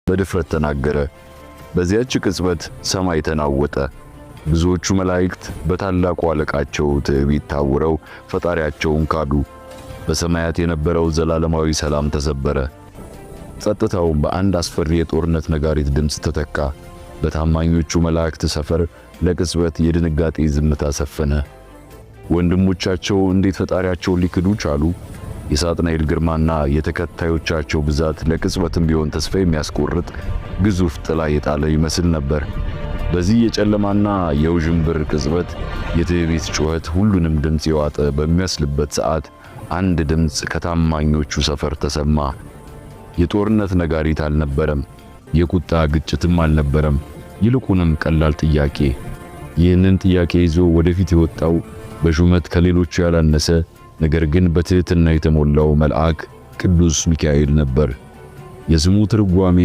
በድፍረት ተናገረ። በዚያች ቅጽበት ሰማይ ተናወጠ። ብዙዎቹ መላእክት በታላቁ አለቃቸው ትዕቢት ታውረው ፈጣሪያቸውን ካዱ። በሰማያት የነበረው ዘላለማዊ ሰላም ተሰበረ። ጸጥታው በአንድ አስፈሪ የጦርነት ነጋሪት ድምፅ ተተካ። በታማኞቹ መላእክት ሰፈር ለቅጽበት የድንጋጤ ዝምታ ሰፈነ። ወንድሞቻቸው እንዴት ፈጣሪያቸውን ሊክዱ ቻሉ? የሳጥናኤል ግርማና የተከታዮቻቸው ብዛት ለቅጽበትም ቢሆን ተስፋ የሚያስቆርጥ ግዙፍ ጥላ የጣለ ይመስል ነበር። በዚህ የጨለማና የውዥንብር ቅጽበት የትዕቢት ጩኸት ሁሉንም ድምፅ የዋጠ በሚመስልበት ሰዓት አንድ ድምፅ ከታማኞቹ ሰፈር ተሰማ። የጦርነት ነጋሪት አልነበረም፣ የቁጣ ግጭትም አልነበረም። ይልቁንም ቀላል ጥያቄ። ይህንን ጥያቄ ይዞ ወደፊት የወጣው በሹመት ከሌሎቹ ያላነሰ ነገር ግን በትህትና የተሞላው መልአክ ቅዱስ ሚካኤል ነበር። የስሙ ትርጓሜ